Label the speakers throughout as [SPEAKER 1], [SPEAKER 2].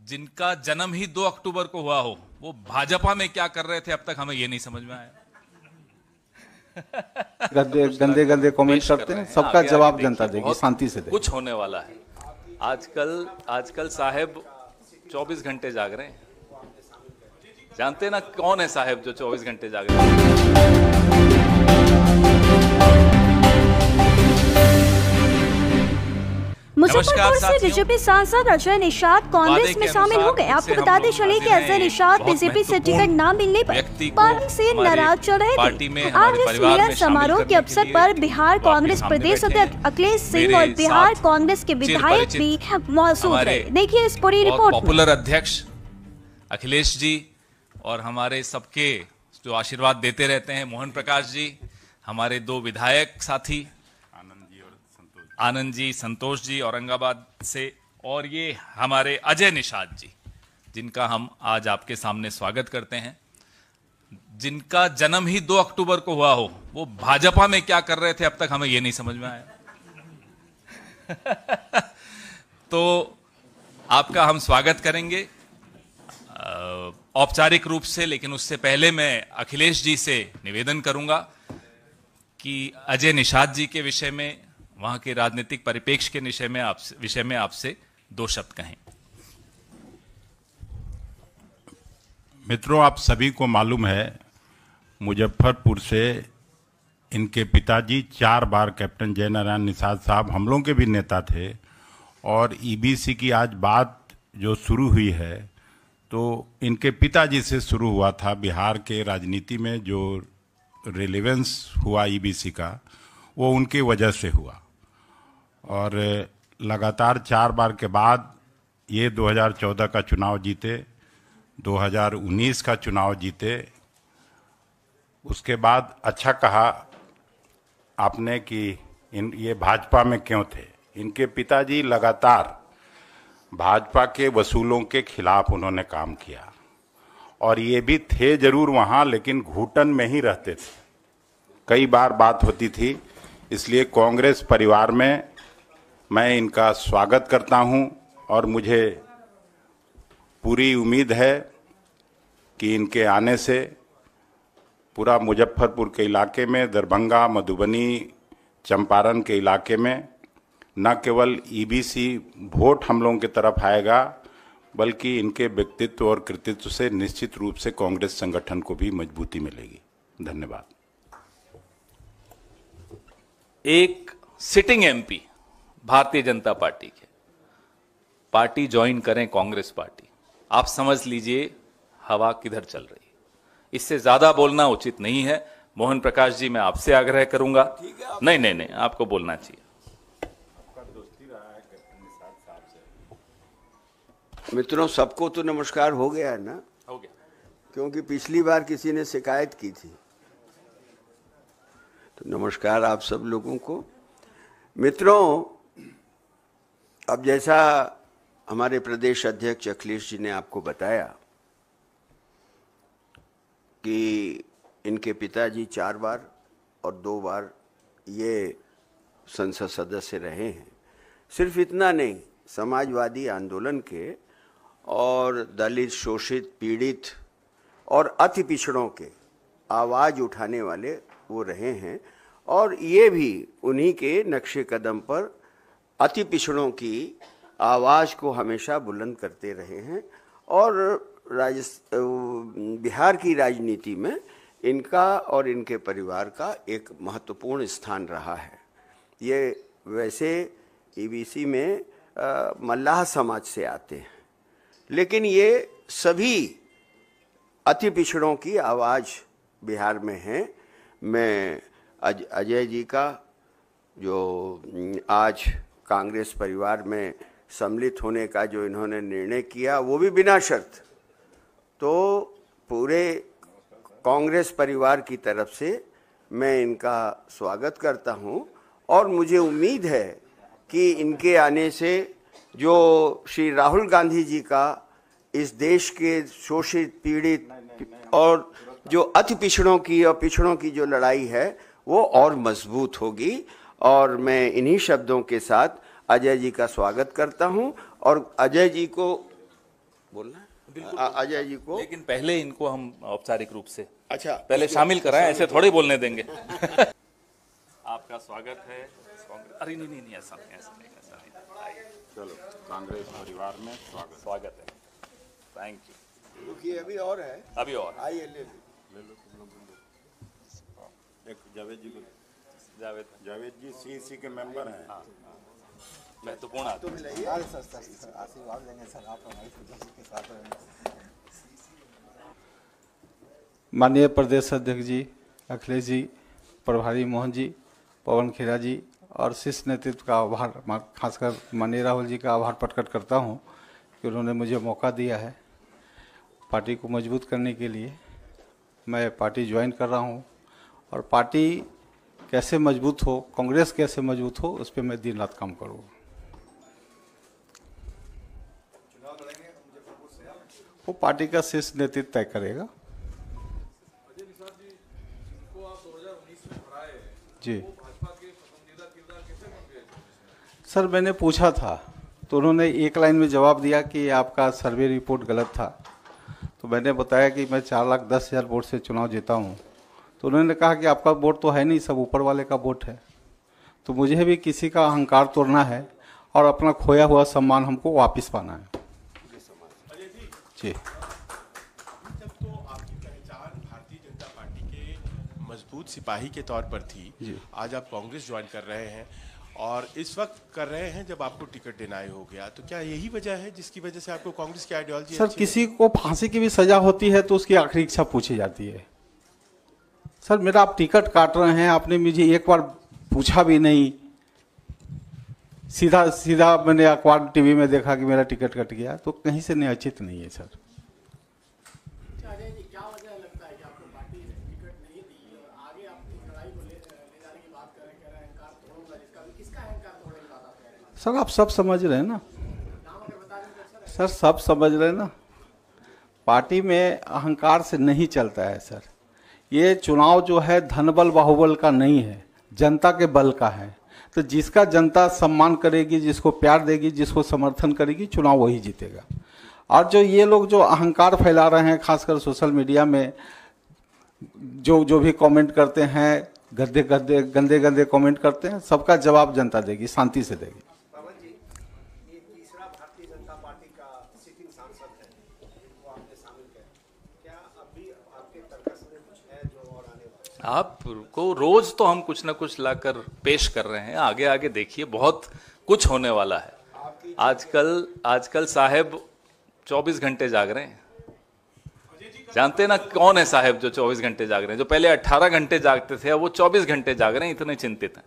[SPEAKER 1] जिनका जन्म ही 2 अक्टूबर को हुआ हो, वो भाजपा में क्या कर रहे थे अब तक हमें ये नहीं समझ में आया।
[SPEAKER 2] गंदे गंदे गंदे कमेंट करते हैं, सबका जवाब जनता देगी, शांति से देगी।
[SPEAKER 1] कुछ होने वाला है। आजकल साहब 24 घंटे जाग रहे हैं। जानते ना कौन है साहब जो 24 घंटे जाग रहे हैं?
[SPEAKER 3] मुजफ्फरपुर से बीजेपी सांसद अजय निषाद कांग्रेस में शामिल हो गए। आपको बताते चले कि अजय निषाद बीजेपी से टिकट न मिलने पर पार्टी से नाराज चल रहे थे। आज इस मिलन समारोह के अवसर पर बिहार कांग्रेस प्रदेश अध्यक्ष अखिलेश सिंह और बिहार कांग्रेस के विधायक भी मौजूद रहे। देखिए इस पूरी रिपोर्ट।
[SPEAKER 1] पॉपुलर अध्यक्ष अखिलेश जी और हमारे सबके जो आशीर्वाद देते रहते हैं मोहन प्रकाश जी, हमारे 2 विधायक साथी आनंद जी, संतोष जी औरंगाबाद से, और ये हमारे अजय निषाद जी, जिनका हम आज आपके सामने स्वागत करते हैं। जिनका जन्म ही 2 अक्टूबर को हुआ हो, वो भाजपा में क्या कर रहे थे अब तक हमें ये नहीं समझ में आया। तो आपका हम स्वागत करेंगे औपचारिक रूप से, लेकिन उससे पहले मैं अखिलेश जी से निवेदन करूंगा कि अजय निषाद जी के विषय में, वहां के राजनीतिक परिप्रेक्ष्य के विषय में आपसे 2 शब्द कहें।
[SPEAKER 4] मित्रों, आप सभी को मालूम है मुजफ्फरपुर से इनके पिताजी 4 बार कैप्टन जयनारायण निषाद साहब हम लोगों के भी नेता थे। और ईबीसी की आज बात जो शुरू हुई है तो इनके पिताजी से शुरू हुआ था। बिहार के राजनीति में जो रिलेवेंस हुआ ईबीसी का, वो उनकी वजह से हुआ। और लगातार 4 बार के बाद ये 2014 का चुनाव जीते, 2019 का चुनाव जीते। उसके बाद अच्छा कहा आपने कि ये भाजपा में क्यों थे। इनके पिताजी लगातार भाजपा के वसूलों के खिलाफ उन्होंने काम किया, और ये भी थे जरूर वहाँ, लेकिन घुटन में ही रहते थे। कई बार बात होती थी। इसलिए कांग्रेस परिवार में मैं इनका स्वागत करता हूं, और मुझे पूरी उम्मीद है कि इनके आने से पूरा मुजफ्फरपुर के इलाके में, दरभंगा, मधुबनी, चंपारण के इलाके में न केवल ईबीसी वोट हम लोगों की तरफ आएगा, बल्कि इनके व्यक्तित्व और कृतित्व से निश्चित रूप से कांग्रेस संगठन को भी मजबूती मिलेगी। धन्यवाद।
[SPEAKER 1] एक sitting MP Bharatiya Janata party के पार्टी ज्वाइन करें कांग्रेस पार्टी, आप समझ लीजिए हवा किधर चल रही है। इससे ज्यादा बोलना उचित नहीं है। मोहन प्रकाश जी, मैं आपसे आग्रह करूंगा। नहीं, आपको बोलना चाहिए।
[SPEAKER 5] मित्रों, सबको तो नमस्कार हो गया है ना?
[SPEAKER 1] हो गया,
[SPEAKER 5] क्योंकि पिछली बार किसी ने शिकायत की थी। तो नमस्कार आप सब लोगों को। मित्रों, अब जैसा हमारे प्रदेश अध्यक्ष अखिलेश जी ने आपको बताया कि इनके पिताजी 4 बार और 2 बार ये संसद सदस्य रहे हैं। सिर्फ इतना नहीं, समाजवादी आंदोलन के और दलित, शोषित, पीड़ित और अति पिछड़ों के आवाज़ उठाने वाले वो रहे हैं। और ये भी उन्हीं के नक्शे कदम पर अति पिछड़ों की आवाज़ को हमेशा बुलंद करते रहे हैं। और बिहार की राजनीति में इनका और इनके परिवार का एक महत्वपूर्ण स्थान रहा है। ये वैसे ईबीसी में मल्लाह समाज से आते हैं, लेकिन ये सभी अति पिछड़ों की आवाज़ बिहार में है। मैं अजय जी का जो आज कांग्रेस परिवार में सम्मिलित होने का जो इन्होंने निर्णय किया, वो भी बिना शर्त, तो पूरे कांग्रेस परिवार की तरफ से मैं इनका स्वागत करता हूं। और मुझे उम्मीद है कि इनके आने से जो श्री राहुल गांधी जी का इस देश के शोषित, पीड़ित और जो अति पिछड़ों की और पिछड़ों की जो लड़ाई है वो और मजबूत होगी। और मैं इन्हीं शब्दों के साथ अजय जी का स्वागत करता हूं। और अजय जी को बोलना है अजय जी को।
[SPEAKER 1] लेकिन पहले इनको हम औपचारिक रूप से
[SPEAKER 5] अच्छा
[SPEAKER 1] पहले शामिल कराएं, ऐसे थोड़े बोलने देंगे। आपका स्वागत है। अरे नहीं नहीं नहीं, ऐसा नहीं, ऐसा नहीं, ऐसा नहीं। आइए।
[SPEAKER 4] चलो, कांग्रेस परिवार में
[SPEAKER 1] स्वागत है। Thank you.
[SPEAKER 5] रुकिए, अभी और है,
[SPEAKER 1] अभी और
[SPEAKER 5] आइए ले लो।
[SPEAKER 4] एक जावेद जी को, जावेद जी सीईसी के मेंबर हैं।
[SPEAKER 1] महत्वपूर्ण आदमी।
[SPEAKER 2] आशीर्वाद देंगे सर, आप हमारी के साथ रहेंगे। माननीय प्रदेश अध्यक्ष जी, अखिलेश जी, प्रभारी मोहन जी, पवन खेरा जी और शीर्ष नेतृत्व का आभार, खासकर माननीय राहुल जी का आभार प्रकट करता हूं कि उन्होंने मुझे मौका दिया है पार्टी को मजबूत करने के लिए। मैं पार्टी ज्वाइन कर रहा हूं और पार्टी कैसे मजबूत हो, कांग्रेस कैसे मजबूत हो, उस पर मैं दिन रात काम करूँगा। वो पार्टी का शीर्ष नेतृत्व तय करेगा। जी सर, मैंने पूछा था तो उन्होंने एक लाइन में जवाब दिया कि आपका सर्वे रिपोर्ट गलत था। तो मैंने बताया कि मैं 4,10,000 वोट से चुनाव जीता हूँ। तो उन्होंने कहा कि आपका वोट तो है नहीं, सब ऊपर वाले का वोट है। तो मुझे भी किसी का अहंकार तोड़ना है और अपना खोया हुआ सम्मान हमको वापस पाना है। जी,
[SPEAKER 6] जब तो आपकी पहचान भारतीय जनता पार्टी के मजबूत सिपाही के तौर पर थी, आज आप कांग्रेस ज्वाइन कर रहे हैं और इस वक्त कर रहे हैं जब आपको टिकट डिनाई हो गया, तो क्या यही वजह है जिसकी वजह से आपको कांग्रेस की आइडियोलॉजी?
[SPEAKER 2] सर, किसी को फांसी की भी सजा होती है तो उसकी आखिरी इच्छा पूछी जाती है। सर, मेरा आप टिकट काट रहे हैं, आपने मुझे एक बार पूछा भी नहीं, सीधा सीधा मैंने अखबार टीवी में देखा कि मेरा टिकट कट गया, तो कहीं से न्यायोचित नहीं है सर। सर, आप सब समझ रहे हैं ना सर, सब समझ रहे हैं ना। पार्टी में अहंकार से नहीं चलता है सर। ये चुनाव जो है धनबल बाहुबल का नहीं है, जनता के बल का है। तो जिसका जनता सम्मान करेगी, जिसको प्यार देगी, जिसको समर्थन करेगी, चुनाव वही जीतेगा। और जो ये लोग जो अहंकार फैला रहे हैं, खासकर सोशल मीडिया में जो भी कमेंट करते हैं, गंदे गंदे कमेंट करते हैं, सबका जवाब जनता देगी, शांति से देगी।
[SPEAKER 1] आपको रोज तो हम कुछ ना कुछ लाकर पेश कर रहे हैं, आगे आगे देखिए, बहुत कुछ होने वाला है। आजकल साहब 24 घंटे जाग रहे हैं। जानते ना कौन है साहब जो 24 घंटे जाग रहे हैं? जो पहले 18 घंटे जागते थे, अब वो 24 घंटे जाग रहे हैं, इतने चिंतित हैं।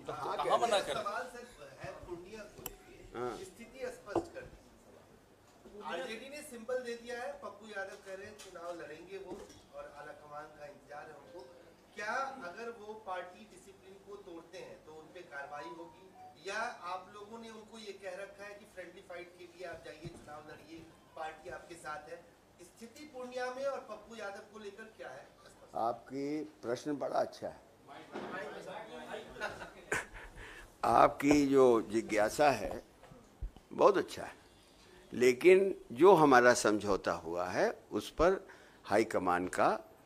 [SPEAKER 1] कहाँ मना कर
[SPEAKER 7] आरजेडी ने सिंबल दे दिया है, पप्पू यादव कह रहे हैं चुनाव लड़ेंगे वो और आलाकमान का इंतजार है उनको। क्या अगर वो पार्टी डिसिप्लिन को तोड़ते हैं तो उन पे कार्रवाई होगी, या आप लोगों ने उनको ये कह रखा है कि फ्रेंडली फाइट के लिए आप जाइए, चुनाव लड़िए, पार्टी आपके साथ है? स्थिति पूर्णिया में और पप्पू यादव को लेकर क्या है?
[SPEAKER 5] आपकी प्रश्न बड़ा अच्छा है। आपकी जो जिज्ञासा है बहुत अच्छा है, लेकिन जो हमारा समझौता हुआ है उस पर हाईकमान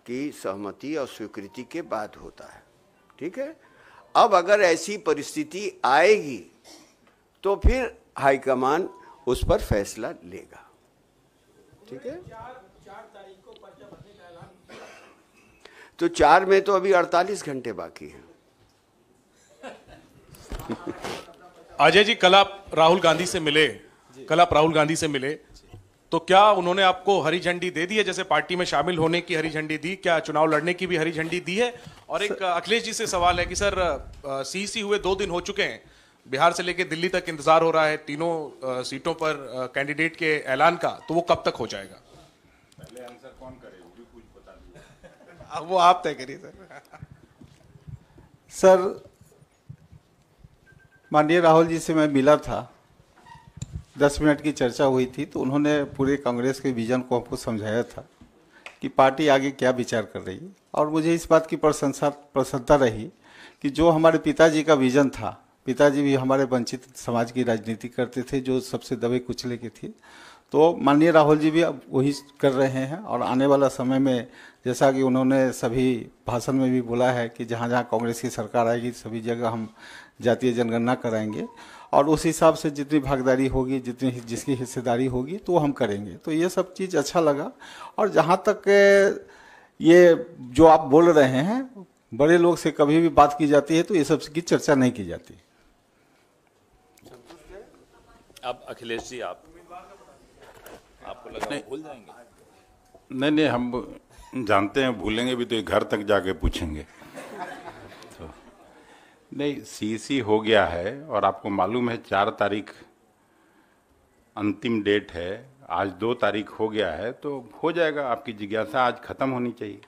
[SPEAKER 5] की सहमति और स्वीकृति के बाद होता है। ठीक है, अब अगर ऐसी परिस्थिति आएगी तो फिर हाईकमान उस पर फैसला लेगा। ठीक है, 4 तारीख को पर्चा भरने का ऐलान, तो 4 में तो अभी 48 घंटे बाकी हैं।
[SPEAKER 6] अजय जी, कल आप राहुल गांधी से मिले, तो क्या उन्होंने आपको हरी झंडी दे दी है? जैसे पार्टी में शामिल होने की हरी झंडी दी, क्या चुनाव लड़ने की भी हरी झंडी दी है? और एक अखिलेश जी से सवाल है कि सर, सीईसी हुए 2 दिन हो चुके हैं, बिहार से लेकर दिल्ली तक इंतजार हो रहा है तीनों सीटों पर कैंडिडेट के ऐलान का, तो वो कब तक हो जाएगा?
[SPEAKER 4] पहले आंसर कौन करे, वो भी कुछ बता दीजिए।
[SPEAKER 6] अब वो आप तय करिए
[SPEAKER 2] सर, माननीय राहुल जी से मैं मिला था, 10 मिनट की चर्चा हुई थी, तो उन्होंने पूरे कांग्रेस के विजन को हमको समझाया था कि पार्टी आगे क्या विचार कर रही है। और मुझे इस बात की प्रसन्नता रही कि जो हमारे पिताजी का विजन था, पिताजी भी हमारे वंचित समाज की राजनीति करते थे, जो सबसे दबे कुचले के थे। तो माननीय राहुल जी भी अब वही कर रहे हैं और आने वाला समय में जैसा कि उन्होंने सभी भाषण में भी बोला है कि जहाँ जहाँ कांग्रेस की सरकार आएगी सभी जगह हम जातीय जनगणना कराएंगे और उस हिसाब से जितनी भागीदारी होगी, जितनी जिसकी हिस्सेदारी होगी तो हम करेंगे। तो ये सब चीज़ अच्छा लगा। और जहाँ तक ये जो आप बोल रहे हैं, बड़े लोग से कभी भी बात की जाती है तो ये सब की चर्चा नहीं की जाती।
[SPEAKER 1] अब अखिलेश जी आपको लगा भूल जाएंगे?
[SPEAKER 4] नहीं, हम जानते हैं भूलेंगे भी तो ये घर तक जाके पूछेंगे। तो नहीं, सीसी हो गया है और आपको मालूम है 4 तारीख अंतिम डेट है, आज 2 तारीख हो गया है, तो हो जाएगा। आपकी जिज्ञासा आज खत्म होनी चाहिए।